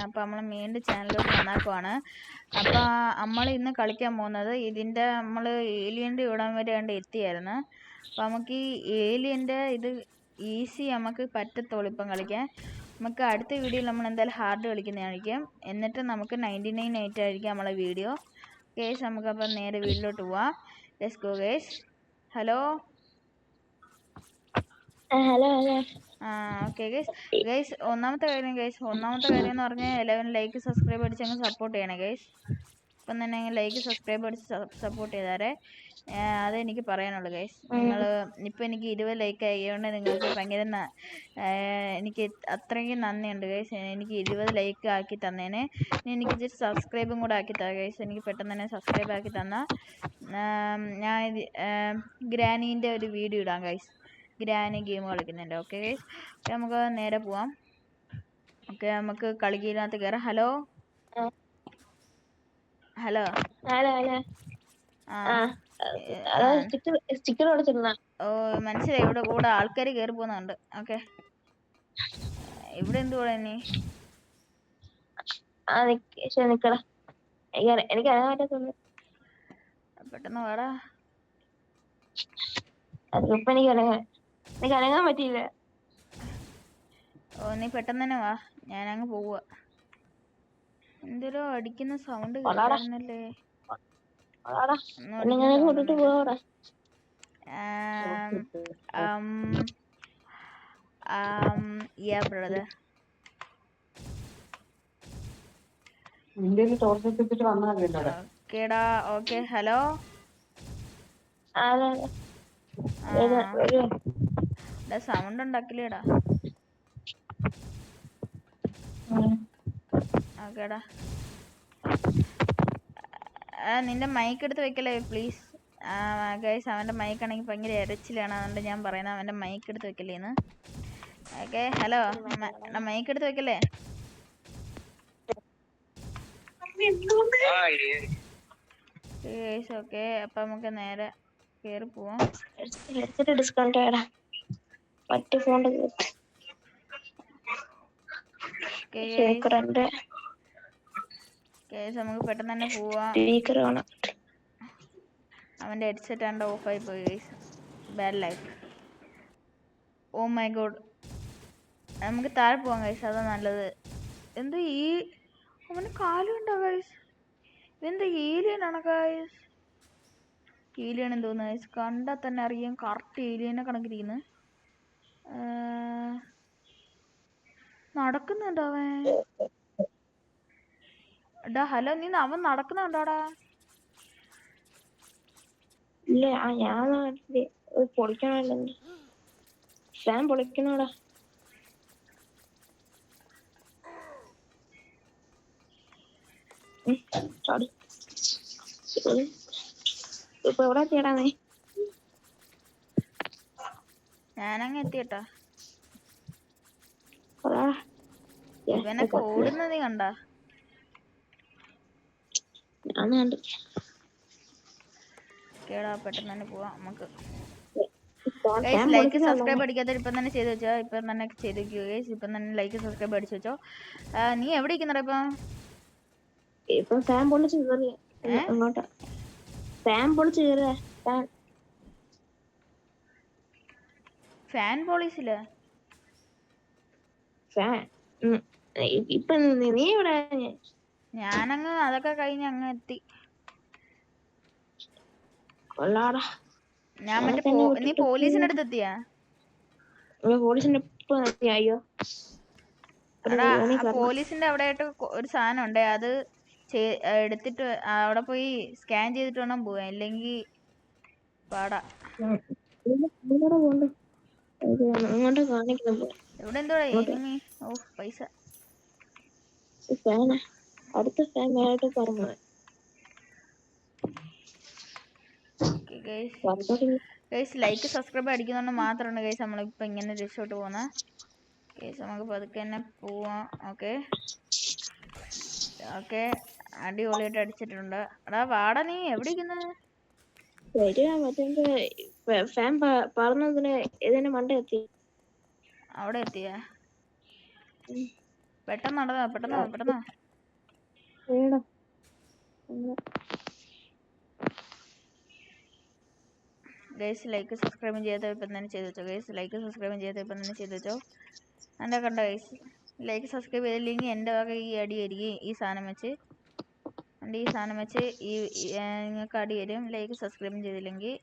അപ്പോൾ നമ്മൾ വീണ്ടും ചാനലിലോട്ട് വന്നാക്കുവാണ്. അപ്പോൾ നമ്മൾ ഇന്ന് കളിക്കാൻ പോകുന്നത് ഇതിൻ്റെ നമ്മൾ ഏലിയൻ്റെ ഇവിടം വരെ കണ്ട് എത്തിയായിരുന്നു. അപ്പോൾ നമുക്ക് ഈ ഏലിയൻ്റെ ഇത് ഈസി നമുക്ക് പറ്റത്തുള്ളൂ ഇപ്പം കളിക്കാൻ. നമുക്ക് അടുത്ത വീഡിയോയിൽ നമ്മൾ എന്തായാലും ഹാർഡ് കളിക്കുന്നതായിരിക്കും. എന്നിട്ട് നമുക്ക് 99 ആയിട്ടായിരിക്കും നമ്മളെ വീഡിയോ. ഗേസ് നമുക്കപ്പം നേരെ വീട്ടിലോട്ട് പോവാം. Let's go guys. Hello okay guys ഒന്നാമത്തെ കാര്യം എന്ന് പറഞ്ഞാൽ 11 ലൈക്ക് സബ്സ്ക്രൈബ് അടിച്ച് അങ്ങ് സപ്പോർട്ട് ചെയ്യണേ ഗൈസ്. ഇപ്പം തന്നെ ലൈക്ക് സബ്സ്ക്രൈബ് അടിച്ച് സപ്പോർട്ട് ചെയ്താരേ. അതെനിക്ക് പറയാനുള്ളൂ ഗൈസ്. നിങ്ങൾ ഇപ്പം എനിക്ക് 20 ലൈക്ക് ആയതുകൊണ്ട് നിങ്ങൾക്ക് ഭയങ്കര എനിക്ക് അത്രയ്ക്കും നന്ദിയുണ്ട് ഗൈസ്. എനിക്ക് 20 ലൈക്ക് ആക്കി തന്നേനെ. എനിക്ക് ജസ്റ്റ് സബ്സ്ക്രൈബും കൂടെ ആക്കി തരാം ഗൈസ്. എനിക്ക് പെട്ടെന്ന് തന്നെ സബ്സ്ക്രൈബ് ആക്കി തന്നാൽ ഞാൻ ഗ്രാനീൻ്റെ ഒരു വീഡിയോ ഇടാം ഗൈസ്. ഗ്രാനി ഗെയിം കളിക്കുന്നുണ്ട്. ഓക്കെ ഗൈസ്, നമുക്ക് നേരെ പോവാം. ഓക്കെ, നമുക്ക് കളിക്കകത്ത് കയറാം. ഹലോ ഓ മനസ്സിലായി. ഇവിടെ കൂടെ ആൾക്കാർ കയറി പോകുന്നുണ്ട്. ഓക്കെ, ഇവിടെ എന്തുകൂടെ ഇനി പെട്ടെന്ന് വാടാ. അനങ്ങാൻ പറ്റിയില്ല. ഓ നീ പെട്ടെന്ന് തന്നെ വാ, ഞാനങ്ങ് പോവുക. എന്തോരോ അടിക്കുന്ന സൗണ്ട് കേട്ടായിരുന്നല്ലേ. Yeah brother. ഓക്കേടാ. ഓക്കെ, ഹലോ സൗണ്ട് ഉണ്ടാക്കില്ലേടാ. ഓക്കേടാ, നിന്റെ മൈക്ക് എടുത്ത് വെക്കല്ലേ പ്ലീസ്. ഗൈസ്, അവൻ്റെ മൈക്കാണെങ്കിൽ ഭയങ്കര ഇരച്ചിലാണ്. അതുകൊണ്ട് ഞാൻ പറയുന്നത് അവൻ്റെ മൈക്ക് എടുത്ത് വെക്കല്ലേന്ന്. ഓക്കെ, ഹലോ മൈക്ക് എടുത്ത് വെക്കല്ലേ. ഓക്കെ, അപ്പം നമുക്ക് നേരെ കയറി പോവാം. നമുക്ക് പെട്ടെന്ന് തന്നെ പോവാം. അവൻ്റെ ഹെഡ്സെറ്റ് ആണ്ട് ഓഫായി പോയി guys. Bad life. Oh my god, നമുക്ക് താഴെ പോവാം ഗൈസ്, അതാ നല്ലത്. എന്ത് ഈ അവന് കാലുണ്ടോ ഗൈസ്? ഇതെന്താ ഏലിയനാണ് ഗൈസ്? ഏലിയനെന്ന് തോന്നുന്നു ഗൈസ്. കണ്ടാൽ തന്നെ അറിയാം കറക്റ്റ് ഏലിയനെ കണക്കിരിക്കുന്നു. നടക്കുന്നുണ്ടോ അവൻ? എടാ ഹലോ, നീ അവൻ നടക്കുന്നുണ്ടോടാ? ഇല്ല, ഞാൻ പൊളിക്കണല്ലോ. ഫാൻ പൊളിക്കണോടാ. ഇപ്പൊ എവിടെ എത്തിയടാ നീ? ഞാനങ്ങ് എത്തിയട്ടാ. ഇവനൊക്കെ ഓടുന്നത് കണ്ട? കേടാ, പെട്ടെന്ന് തന്നെ പോവാം നമുക്ക്. ലൈക്ക് സബ്സ്ക്രൈബ് അടിക്കാത്ത ഇപ്പം തന്നെ ചെയ്ത് വെച്ചോ. ഇപ്പം തന്നെ ചെയ്ത് വെക്കോ ഗൈസ്. ഇപ്പം തന്നെ ലൈക്ക് സബ്സ്ക്രൈബ് അടിച്ചു വെച്ചോ. നീ എവിടെ ഇരിക്കുന്നടാ ഇപ്പം? ഫാൻ പൊളിച്ച് കയറിയ അങ്ങോട്ടാ. ഫാൻ പൊളിച്ച് കയറിയ. ഫാൻ പോളീസില്ല. ഇപ്പൊ നീ എവിടെ? ഞാനങ്ങ് അതൊക്കെ കഴിഞ്ഞ് അങ്ങ് എത്തി. ഞാൻ മറ്റേ നീ പോലീസിന്റെ അടുത്ത് എത്തിയാ? പോലീസിന്റെ അയ്യോ, പോലീസിന്റെ അവിടെ ആയിട്ട് ഒരു സാധനം ഉണ്ടേ. അത് എടുത്തിട്ട് അവിടെ പോയി സ്കാൻ ചെയ്തിട്ട് വേണം പോവാൻ, ഇല്ലെങ്കിൽ പാടാ. ഇവിടെ എന്തോ എനിമി. ഓ പൈസ. അടുത്ത ഫാൻ ആയിട്ട് പറഞ്ഞു. ഗൈസ് ലൈക്ക് സബ്സ്ക്രൈബ് അടിക്കുന്നതുകൊണ്ട് മാത്രമാണ് ഗൈസ് നമ്മളിപ്പോൾ ഇങ്ങനെ രക്ഷോട്ട് പോകുന്നത്. ഗൈസ് നമുക്ക് പതുക്കെ തന്നെ പോവാം. ഓക്കെ ഓക്കെ, അടിപൊളിയായിട്ട് അടിച്ചിട്ടുണ്ട്. എടാ വാടാ, നീ എവിടെ ഇരിക്കുന്നത്? ഫാൻ പറഞ്ഞതിന് ഏതിന്റെ മണ്ട എത്തി? അവിടെ എത്തിയാ? പെട്ടെന്ന് നടന്നോ, പെട്ടെന്ന് വേണം ഗൈസ്. ലൈക്ക് സബ്സ്ക്രൈബും ചെയ്യാത്ത ഇപ്പം തന്നെ ചെയ്ത് വെച്ചോ ഗൈസ്. ലൈക്ക് സബ്സ്ക്രൈബും ചെയ്യാത്ത ഇപ്പം തന്നെ ചെയ്ത് വെച്ചോ. എൻ്റെ കണ്ട ഗൈസ്, ലൈക്ക് സബ്സ്ക്രൈബ് ചെയ്തില്ലെങ്കിൽ എൻ്റെ വക ഈ അടി ആയിരിക്കും. ഈ സാധനം വെച്ച് നിങ്ങൾക്ക് അടി വരും. ലൈക്ക് സബ്സ്ക്രൈബും ചെയ്തില്ലെങ്കിൽ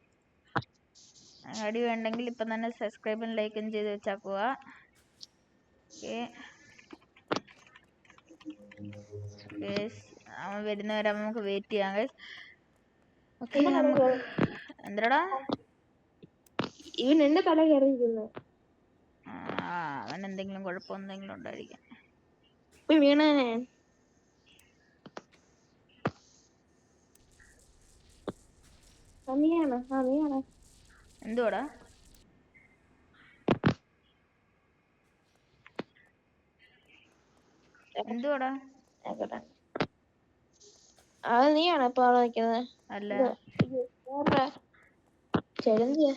അടി വേണ്ടെങ്കിൽ ഇപ്പം തന്നെ സബ്സ്ക്രൈബും ലൈക്കും ചെയ്ത് വെച്ചാക്കുക. ഓക്കെ ഗൈസ്, അവൻ വരുന്നവരെ നമുക്ക് വെയിറ്റ് ചെയ്യാം ഗൈസ്. ഓക്കെ എന്തടാ ഇവൻ എന്റെ തല കയറിയിരിക്കുന്നു. അവൻ എന്തെങ്കിലും കുഴപ്പം എന്തെങ്കിലും ഉണ്ടായിരിക്കും. വീണേ നീയാണ് എന്തുവാടാ അത് നീയാണ് ഇപ്പൊ അവിടെ നിൽക്കുന്നത്. അല്ല ചെലന്തിയ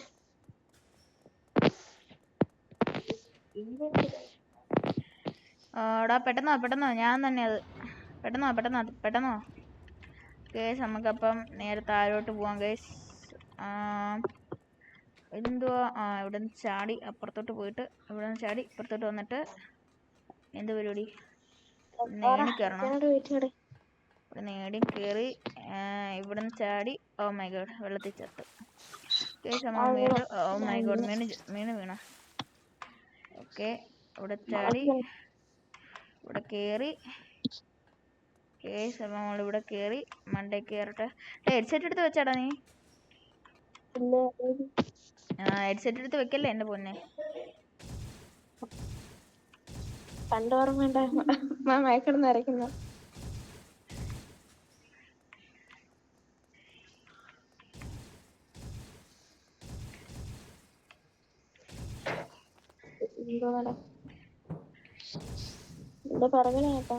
എടാ പെട്ടെന്നോ ഞാൻ തന്നെ അത് പെട്ടെന്നോ കേസ്. നമുക്കപ്പം നേരെ താഴോട്ട് പോവാം കേസ്. എന്തുവാ ഇവിടെ നിന്ന് ചാടി അപ്പുറത്തോട്ട് പോയിട്ട് ഇവിടെ നിന്ന് ചാടി ഇപ്പുറത്തോട്ട് വന്നിട്ട് എന്ത് പരിപാടി? നേടി കയറണം. ഇവിടെ നേടി കയറി ഇവിടെ നിന്ന് ചാടി. ഓ മൈ ഗോഡ്, വെള്ളത്തിൽ ചത്ത് കേസ്. നമ്മൾ വീണ്ടും ഓ മൈ ഗോഡ് വീണ. ഓക്കെ ഇവിടെ ചാടി ഇവിടെ കയറി കേസ്. നമ്മളിവിടെ കയറി മണ്ടേ കയറട്ടെ. ഹെഡ്സെറ്റ് എടുത്ത് വെച്ചാടാ നീ. ഹെഡ്സെറ്റ് എടുത്ത് വെക്കല്ലേ എൻ്റെ പൊന്നെ. പണ്ടോർമ്മ മയക്കിടന്ന് ഇറക്കുന്ന എന്റെ പറകണ കേട്ടാ.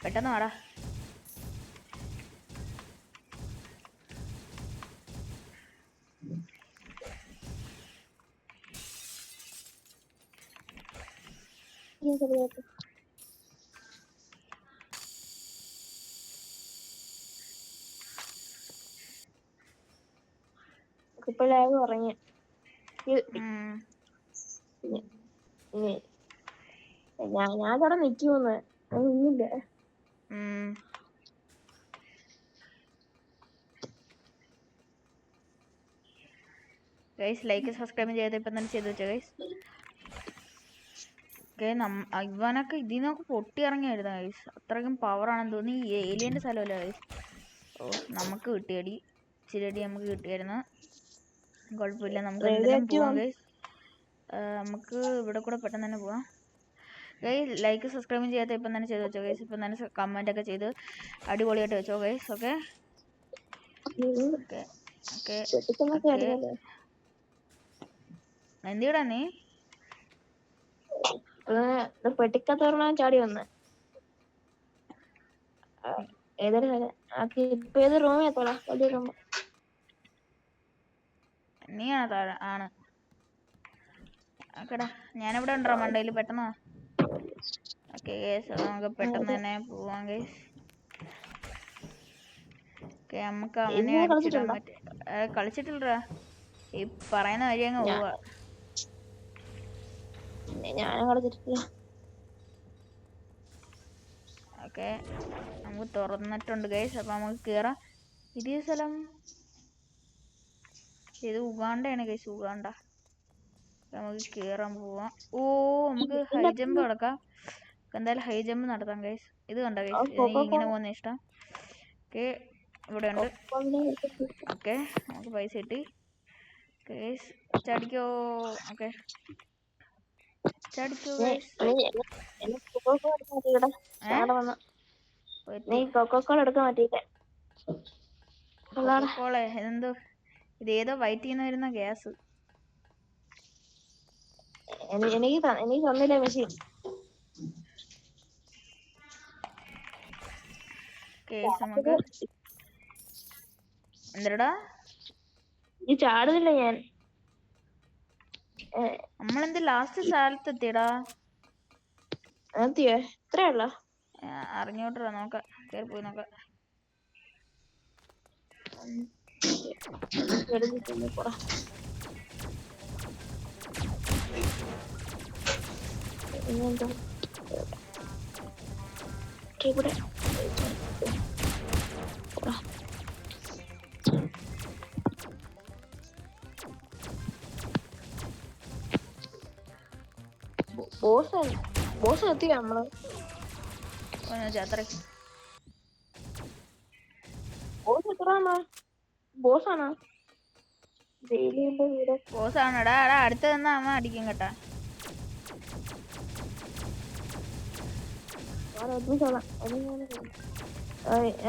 പെട്ടെന്ന് വാടാ. ഇപ്പോഴായത് ഉറങ്ങി. ഞാൻ അവിടെ നിൽക്കുമെന്ന് ഒന്നുമില്ല. ഗൈസ് ലൈക്ക് സബ്സ്ക്രൈബ് ചെയ്ത് ഇപ്പം തന്നെ ചെയ്ത് വെച്ചോ ഗൈസ്. ഓക്കെ ഇവനൊക്കെ ഇതിൽ നിന്നൊക്കെ പൊട്ടി ഇറങ്ങിയായിരുന്നു ഗൈസ്. അത്രയ്ക്കും പവറാണെന്ന് തോന്നി. ഈ ഏലിയൻ്റെ സ്ഥലമല്ല ഗൈസ്. ഓ നമുക്ക് കിട്ടിയടി, ഇച്ചിരി അടി നമുക്ക് കിട്ടിയായിരുന്നു. കുഴപ്പമില്ല, നമുക്ക് എന്തായാലും പോവാം ഗൈസ്. നമുക്ക് ഇവിടെ കൂടെ പെട്ടെന്ന് തന്നെ പോവാം ഗൈസ്. ലൈക്ക് സബ്സ്ക്രൈബും ചെയ്യാത്ത ഇപ്പം തന്നെ ചെയ്ത് വെച്ചോ ഗൈസ്. ഇപ്പം തന്നെ കമൻ്റ് ഒക്കെ ചെയ്ത് അടിപൊളിയായിട്ട് വെച്ചോ ഗൈസ്. ഓക്കെ എന്തിടാ നീ? പെട്ടിക്കത്തോർണ ചാടി വന്ന് ഇപ്പൊ ഏത് റൂമിൽ എത്തോളാം. വലിയ റൂം നീയാണ് താഴെ ആണ്. ഓക്കെടാ, ഞാനിവിടെ ഉണ്ടോ മണ്ടയിൽ. പെട്ടെന്ന് ഓക്കെ ഗൈസ്, നമുക്ക് പെട്ടെന്ന് തന്നെ പോവാം ഗൈസ്. ഓക്കെ നമുക്ക് അവനെ അടിച്ചിടാൻ പറ്റും. കളിച്ചിട്ടില്ലടാ, ഈ പറയുന്ന വഴി അങ്ങ് പോവാ. ഞാനും കളിച്ചിട്ടില്ല. ഓക്കെ നമുക്ക് തുറന്നിട്ടുണ്ട് ഗൈസ്. അപ്പം നമുക്ക് കയറാം. ഇത് സ്ഥലം ഇത് ഉഗാണ്ടയാണ് ഗൈസ്, ഉഗാണ്ട. നമുക്ക് കയറാൻ പോവാം. ഓ നമുക്ക് ഹൈ ജമ്പ് നടക്കാം. എന്തായാലും ഹൈ ജമ്പ് നടത്താം ഗൈസ്. ഇത് കണ്ട ഗൈസ്, ഇങ്ങനെ പോകുന്ന ഇഷ്ടം. ഓക്കെ ഇവിടെ ഉണ്ട്. ഓക്കെ നമുക്ക് പൈസ കിട്ടി ഗൈസ്. ചടിക്കോ. ഓക്കെ ചടിക്കോ ഗൈസ്. നീ കൊക്കോക്കോള എടുക്കാൻ പറ്റിയില്ലേ? എന്തോ ഇതേതോ വയറ്റിൽ നിന്ന് വരുന്ന ഗ്യാസ്. എനിക്ക് തന്നില്ല മെഷീൻ. കേസ് നമുക്ക് എന്തരടാ ഈ ചാടുന്നില്ല ഞാൻ. നമ്മളെന്ത് ലാസ്റ്റ് സ്ഥലത്ത് എത്തിയടാ? എത്തിയോ? ഇത്രയുള്ള അറിഞ്ഞോട്ടാ, നോക്കാം, കേറി പോയി നോക്കാം. ഇവിടെ ബോസ് എത്തി നമ്മള്. ബോസ് എത്രയാണോ? ബോസാണോ? ബോസാണോടാ? എടാ അടുത്ത് നിന്നാ അമ്മ അടിക്കും കേട്ടാ.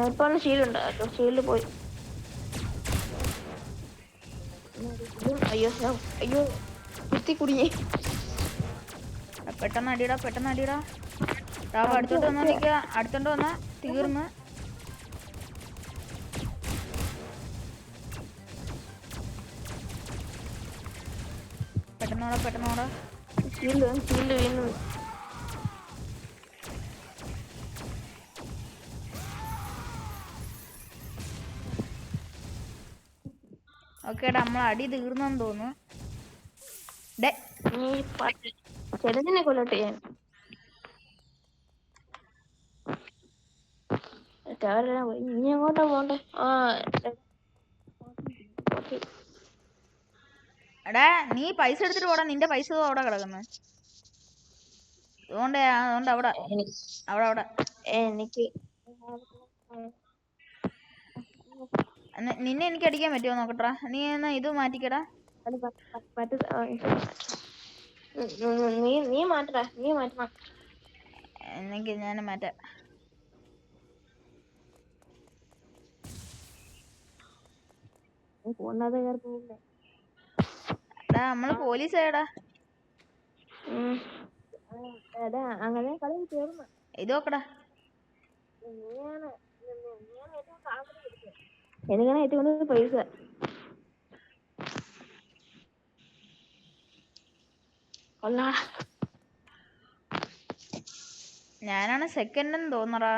ഇപ്പൊ ഷീലുണ്ട് കേട്ടോ. ഷീൽഡ് പോയി. അയ്യോ അയ്യോ കുത്തി കുടുങ്ങി. പെട്ടെന്ന് അടിയടാ, പെട്ടെന്ന് അടിയടാ. ടാവ് അടുത്തോട്ട് വന്നാ നിൽക്കുക. അടുത്തോണ്ട് വന്നാ തീർന്ന്. പെട്ടെന്നോടാ, പെട്ടെന്നോടാ. ഷീൽഡ് വീണു. ഓക്കേടാ, നമ്മളെ അടി തീർന്നെന്ന് തോന്നുന്നു. ചെറുതിനെ കൊല്ലട്ടെ ഞാൻ. ഇനി എങ്ങോട്ടാ പോണ്ടേ? എടാ നീ പൈസ എടുത്തിട്ട് പോടാ. നിന്റെ പൈസ അവിടെ കിടക്കുന്നു. അതുകൊണ്ട് അവിടെ അവിടെ എനിക്ക് നിന്നെ എനിക്ക് അടിക്കാൻ പറ്റുമോ നോക്കട്ടാ. നീ എന്നാ ഇത് മാറ്റിക്കടാ. നീ മാറ്റടാ. നീ മാറ്റണം. എന്നെങ്കിൽ ഞാൻ മാറ്റാം. എടാ നമ്മള് പോലീസ് ആയടാ. അങ്ങനെ കളി ചേർന്ന് ഇത് നോക്കടാ. എനിക്കാണ് ഏറ്റവും കൂടുതൽ പൈസ. ഞാനാണ് സെക്കൻഡ് എന്ന് തോന്നറാ.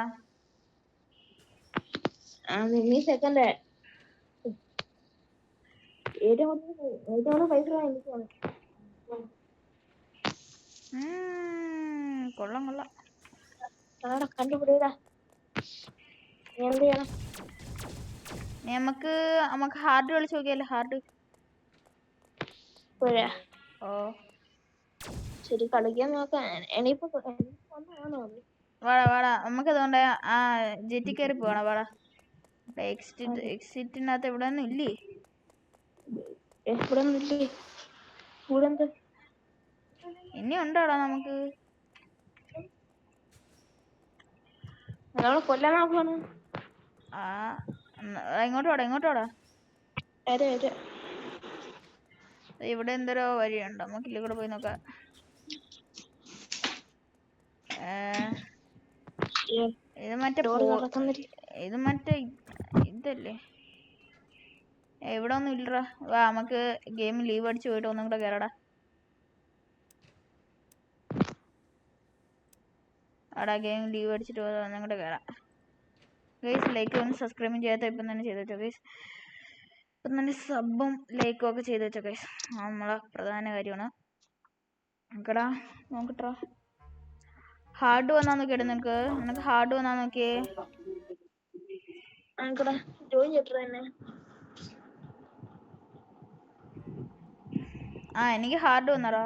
നീ സെക്കൻഡ്. ഏറ്റവും കൂടുതൽ പൈസ എനിക്കാണ്. കൊള്ളാം കൊള്ളാം. കണ്ടുപിടിയടാ. എന്ത് ചെയ്യണം? നമുക്ക് ഹാർഡ് കളിച്ച് നോക്കിയല്ലേ? ഹാർഡ്. ഓ ശരി, കളിക്കാൻ നോക്കാം. ഇനിയിപ്പോ വാടാ വാടാ, നമുക്ക് അതുകൊണ്ട് ആ ജെറ്റി കയറി പോകണം. വാടാ. എക്സിറ്റിനകത്ത് എവിടെ ഒന്നും ഇല്ലേ? ഇനി ഉണ്ടോടാ നമുക്ക്? കൊല്ലാൻ നോക്കാണ്. ഇങ്ങോട്ടോടാ, ഇങ്ങോട്ടോടാ. അതെ ഇവിടെ എന്തോരോ വഴിയുണ്ട്. നമുക്ക് ഇതിൽ കൂടെ പോയി നോക്കാം. ഇത് മറ്റേ ഇതല്ലേ? ഇവിടെ ഒന്നും ഇല്ലടാ. വാ, നമുക്ക് ഗെയിം ലീവ് അടിച്ച് പോയിട്ട് ഒന്നും കൂടെ കയറടാ. അവിടെ ഗെയിം ലീവ് അടിച്ചിട്ട് ഒന്നും കൂടെ കയറാം. ഗൈസ്, ലൈക്ക് ഒന്ന് സബ്സ്ക്രൈബും ചെയ്യാത്ത ഇപ്പം തന്നെ ചെയ്ത് വെച്ചോ ഗൈസ്. ഇപ്പം തന്നെ സബും ലൈക്കും ഒക്കെ ചെയ്ത് വെച്ചോ ഗൈസ്. നമ്മളെ പ്രധാന കാര്യമാണ്. നോക്കടാ, നോക്കട്ടാ. ഹാർഡ് വന്നാ നോക്കിയിട്ട് നിനക്ക് ഹാർഡ് വന്നാ നോക്കിയേ. എനിക്ക് ഹാർഡ് വന്നടാ.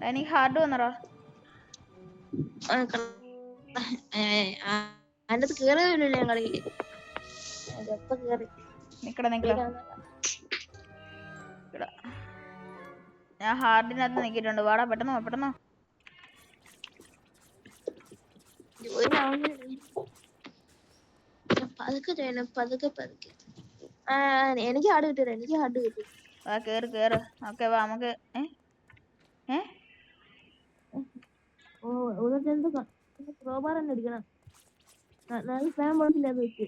എനിക്ക് ഹാർഡ് വന്നടാ. ഞാൻ ഹാർഡിനകത്ത് നിക്കിട്ടുണ്ട്. വാടാ, പെട്ടെന്നോ പെട്ടെന്നോ. പതുക്കെ ചെയ്യണം, പതുക്കെ പതുക്കെ. എനിക്ക് ഹാർഡ് കിട്ടില്ല, എനിക്ക് ഹാർഡ് കിട്ടി. വാ കേറ് കേറ്. ഓക്കെ വാ നമുക്ക്. ഓ ഇവിടെ ക്രോബാർ തന്നെ അടിക്കണം. സ്പാൻ പോലത്തില്ല അത് വെച്ച്.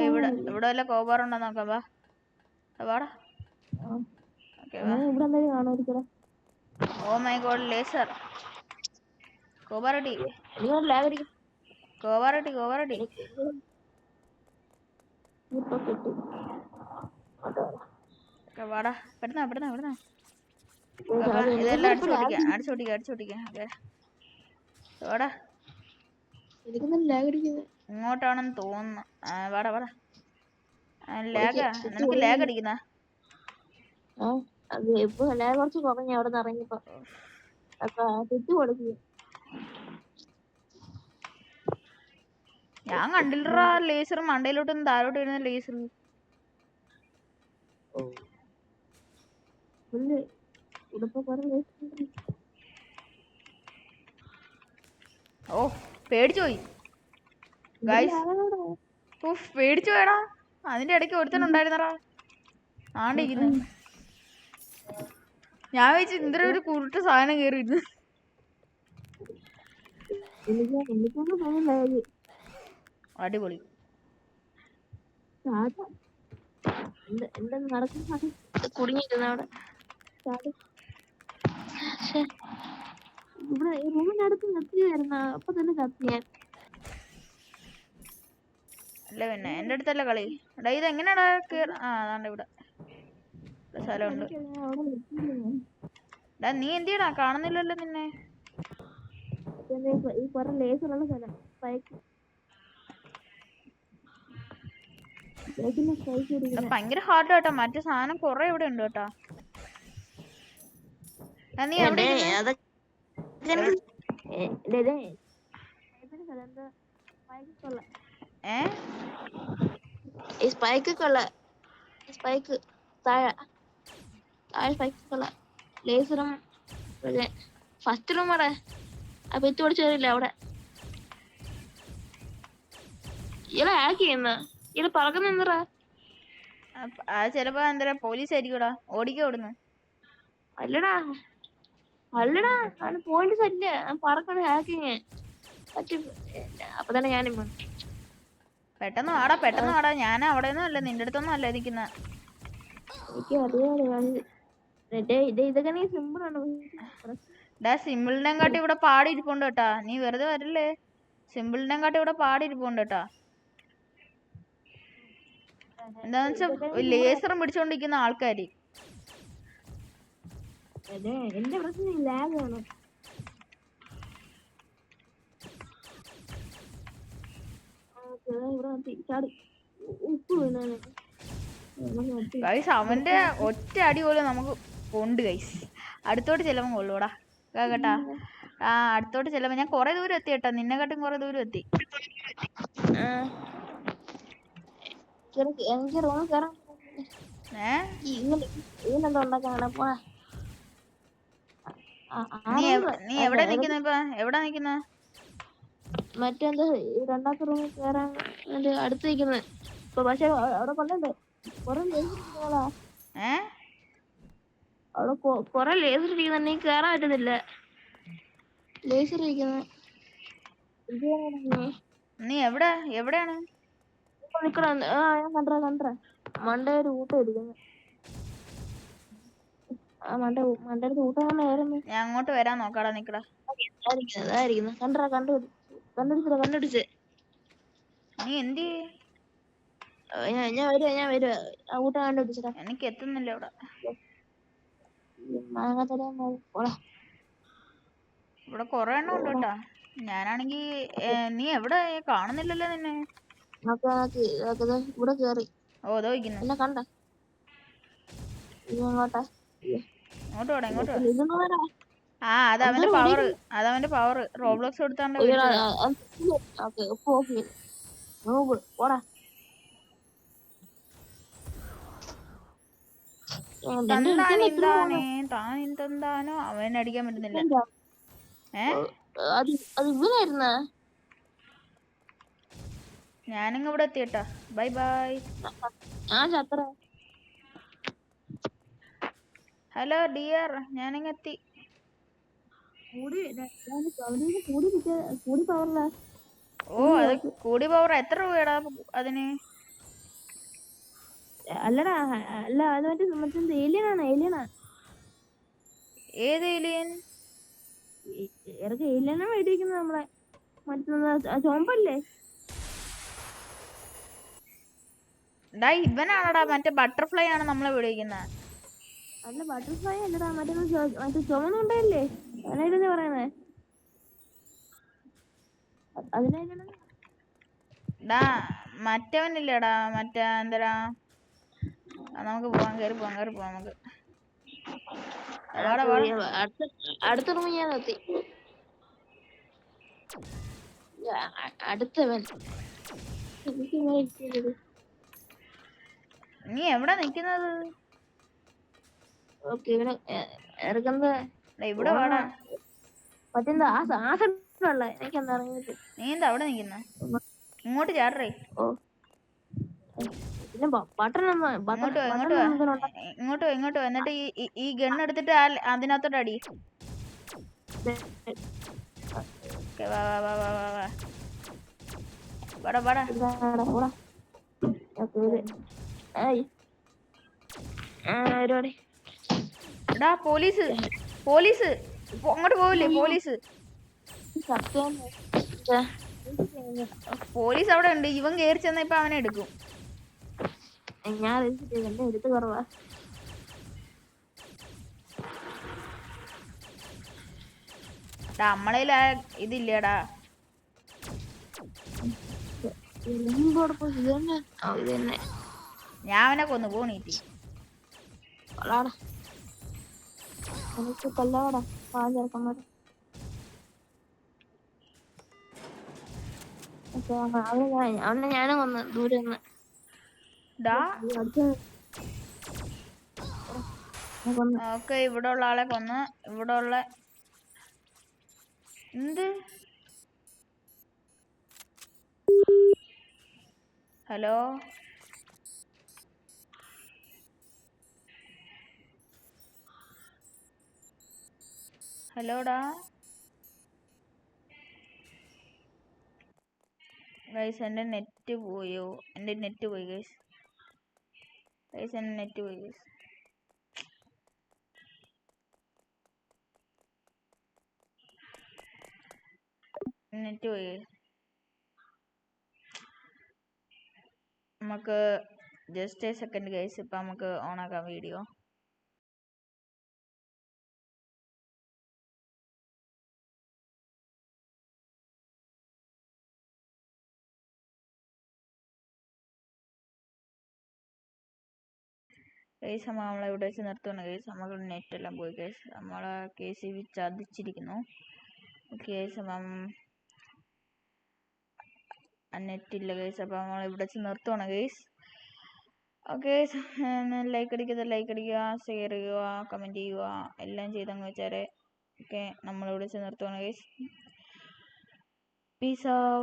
ഇവിടെ വല്ല കോബാറുണ്ടോ നോക്കാം. വാ വാടാ. ഓക്കെ വാ. ഇവിടെ എന്തായാലും കാണുമായിരിക്കും. Oh my god laser. കോബാറടി എനിക്ക് ലാഗ് അടിക്കും. കോബാറടി. ഇപ്പൊ കിട്ടി. വാടാ പെട്ടെന്ന്. ഇതെല്ലാം അടിച്ചോട്ടിക്കാം. ഓക്കെ വാടാ. എനിക്കൊന്നും ലാഗ് അടിക്കുന്നത്. ഇങ്ങോട്ടാണെന്ന് തോന്നുന്നു. വാടാ ലാഗാ. നിനക്ക് ലാഗ് അടിക്കുന്ന? അത് ഇപ്പൊ ലാഗ് കുറച്ച് കുറഞ്ഞ അവിടെ നിന്ന് ഇറങ്ങിയപ്പോ തെറ്റ് കൊടുക്കുക. ഞാൻ കണ്ടില്ലറാ ലേസർ മണ്ടയിലോട്ടൊന്നും താഴോട്ട് വരുന്ന ലേസർ. ഓ പേടിച്ചു പോയി പേടിച്ചു പോയടാ. അതിന്റെ ഇടയ്ക്ക് ഒരുത്തനുണ്ടായിരുന്നറാ ആണ്ടിരിക്കുന്നു. ഞാൻ വെച്ച് ഇന്ദ്ര ഒരു കുരുട്ട സാധനം കേറിയിരുന്നു. അടിപൊളി. കുടുങ്ങിയിരുന്ന അവിടെ ഇവിടെ റൂമിനടുത്ത് കത്തിയായിരുന്ന അപ്പൊ തന്നെ കത്തിയാൻ. അല്ല പിന്നെ എന്റെ അടുത്തല്ല കളി. എടാ ഇത് എങ്ങനെയാടാ അതാണ്ട് ഇവിടെ സ്ഥലമുണ്ട്. നീ എന്തിയടാ കാണുന്നില്ലല്ലോ നിന്നെ. ഈ കുറെ ലേസറുള്ള സ്ഥലം ഭയങ്കര ഹാർഡ് കേട്ടോ. മറ്റേ സാധനം കൊറേ ഇവിടെ ഉണ്ട് കേട്ടാ. നീ എവിടെ ലേസറും ഫസ്റ്റ് റൂം അവിടെ ആ പെറ്റ് പഠിച്ചറിയില്ല അവിടെ. ഇയാളെ ഹാക്ക് ചെയ്യുന്ന ഇയാളെ പറക്കുന്ന എന്താ? ചെലപ്പോ എന്താ പോലീസ് ആയിരിക്കൂടാ. ഓടിക്കോ ഓടുന്നു. അല്ലടാ അവന് പോയിന്റ് അല്ല, പറക്കണ ഹാക്കിങ്. അപ്പൊ തന്നെ ഞാൻ പെട്ടെന്ന് വാടാ. ഞാൻ അവിടെ ഒന്നും അല്ല, നിന്റെ അടുത്തൊന്നും അല്ല ഇരിക്കുന്ന. എനിക്ക് അറിയാതെ ഇതൊക്കെ നീ സിമ്പിൾ ആണ്. സിമ്പിളിനെ കാട്ടി ഇവിടെ പാടിയിരിപ്പുണ്ട് കേട്ടാ. നീ വെറുതെ വരില്ലേ. സിമ്പിളിനെ കാട്ടി ഇവിടെ പാടിയിരിപ്പുണ്ട് കേട്ടാ. എന്താന്ന് വെച്ചാ ലേസറും പിടിച്ചോണ്ടിരിക്കുന്ന ആൾക്കാര്. എന്റെ പ്രശ്നം ലാഗ് ആണ്. ഗൈസ് അവന്റെ ഒറ്റ അടി പോലും നമുക്ക് കൊണ്ട് ഗൈസ്. അടുത്തോട്ട് ചെല്ലുമ്പോ കൊള്ളൂടാ കേട്ടാ. അടുത്തോട്ട് ചെല്ലുമ്പോ ഞാൻ കൊറേ ദൂരം എത്തി കേട്ടാ. നിന്നെക്കാട്ടും കൊറേ ദൂരം എത്തി. എനിക്ക് റൂമിൽ കയറാൻ നീ എവിടെ നിക്കുന്ന ഇപ്പൊ? എവിടെ നിക്കുന്ന? മറ്റെന്താ രണ്ടാമത്തെ റൂമിൽ കയറാൻ അടുത്ത് നിക്കുന്നത് ഇപ്പൊ. പക്ഷെ അവിടെ കൊണ്ടേ കൊറേ ലേസർ അവിടെ കൊറേ ലേസർ ഇരിക്കുന്ന കേറാൻ പറ്റുന്നില്ല. ലേസർ ഇരിക്കുന്ന നീ എവിടെയാണ്? ഞാൻ കണ്ട മണ്ടേ ഒരു ഊട്ടം ഇരിക്കുന്നു. മണ്ടയുടെ ഊട്ടം തന്നെയായിരുന്നു. ഞാൻ അങ്ങോട്ട് വരാൻ നോക്കാടാ. നിക്കടാ. കണ്ടുപിടിച്ച് നീ എന്ത്? ഞാൻ വരുവാ. ആ ഊട്ടം കണ്ടുപിടിച്ചടാ. എനിക്ക് എത്തുന്നില്ല ഇവിടെ. ഇവിടെ കൊറേ എണ്ണം ഉണ്ട് കേട്ടാ. ഞാനാണെങ്കി നീ എവിടെ കാണുന്നില്ലല്ലോ നിന്നെ. ഇവിടെ കേറി. ഓ അതോ എന്നെ കണ്ട ഇങ്ങോട്ടാ. ഇങ്ങോട്ട് വാ. അതവന്റെ പവർ. റോബ്ലോക്സ് കൊടുത്താണ്ട് താനെന്താണോ അവൻ അടിക്കാൻ പറ്റുന്നില്ല. ഞാനിങ്ങ് ഇവിടെ എത്തിയട്ടാ. Bye bye. ഞാൻ ചത്ര. ഹലോ ഡിയർ, ഞാനിങ്ങ് എത്തി. കൂടി പവറില്ല. ഓ അത് കൂടി പവർ. എത്ര രൂപയടാ അതിന്? അല്ലടാ, അല്ല അത് മറ്റേ ഏലിയനാണ്. ഏത് ഏലിയൻ? ഇറക്ക് ഏലിയനാ മേടിക്കുന്നത് നമ്മളെ. മറ്റേ ചോമ്പല്ലേ? ഡാ ഇവനാണടാ, മറ്റേ ബട്ടർഫ്ലൈ ആണ് നമ്മളെ വിളിക്കുന്നത്. അല്ല ബട്ടർഫ്ലൈ അല്ലടാ, മറ്റേ ചുമന്നുണ്ടല്ലേ, അതിനായിട്ടല്ലേ പറയുന്നേ. അതിനായിട്ടാണ്. ഡാ മറ്റവനില്ലടാ, മറ്റേ എന്തരാ. നമുക്ക് പോവാൻ, കയറി പോവാൻ നമുക്ക്. അടുത്ത റൂമിൽ ഞാൻ എത്തി. അടുത്തവൻ നീ എവിടാ നിക്കുന്നത്? ഓക്കെ, ഇവിടെ ഇറക്കുന്നത് ഇവിടെ വാടാ. മറ്റെന്താ ആ സൈഡിലുള്ള എനിക്കെന്താ അറിഞ്ഞിട്ട്. നീ എന്താ അവിടെ നിക്കുന്ന? ഇങ്ങോട്ട് ചാടറേ. ഓ പിന്നെ ബട്ടൺ ഇങ്ങോട്ട് എന്നിട്ട് ഈ ഗണ്ണ് എടുത്തിട്ട് അതിനകത്തോട്ട് അടി. വാ വാ വാ വാ വാ വാടാ വാടാ. എടാ പോലീസ് അങ്ങോട്ട് പോവില്ലേ? പോലീസ് അവിടെ ഉണ്ട്. ഇവൻ കേറി ചെന്ന ഇപ്പൊ അവനെ എടുക്കും. ഞാൻ എടുത്ത് കുറവാ. നമ്മളേല ഇതില്ലേടാ. ഞാൻ അവനെ കൊന്നു പോണീട്ടി. കൊല്ലവാടാ പാചകന്മാര്. അവനെ ഞാനും കൊന്നു ദൂരെ നിന്ന്. ഓക്കെ, ഇവിടെ ഉള്ള ആളെ കൊന്ന്. ഇവിടെ ഉള്ള എന്ത്? ഹലോ ഹലോടാ ഗൈസ്, എൻ്റെ നെറ്റ് പോയോ? എൻ്റെ നെറ്റ് പോയി ഗൈസ്. എൻ്റെ നെറ്റ് പോയി ഗൈസ്. നമുക്ക് ജസ്റ്റ് എ സെക്കൻഡ് ഗൈസ്. ഇപ്പം നമുക്ക് ഓണാക്കാം വീഡിയോ. ഗൈസ് നമ്മളെവിടെ വെച്ച് നിർത്തുന്നു ഗൈസ്. നമ്മൾ നെറ്റ് എല്ലാം പോയി ഗൈസ്. നമ്മളെ KCB ചതിച്ചിരിക്കുന്നു. ഗൈസ് നെറ്റ് ഇല്ല ഗൈസ്. അപ്പം നമ്മൾ ഇവിടെ വെച്ച് നിർത്തുവാണ് ഗൈസ്. ഓക്കെ, ലൈക്ക് അടിക്കുക, ഷെയർ ചെയ്യുക, കമൻറ്റ് ചെയ്യുക, എല്ലാം ചെയ്തങ്ങ് വെച്ചാൽ ഓക്കെ. നമ്മളിവിടെ വെച്ച് നിർത്തുവാണ് ഗൈസ്. Peace out.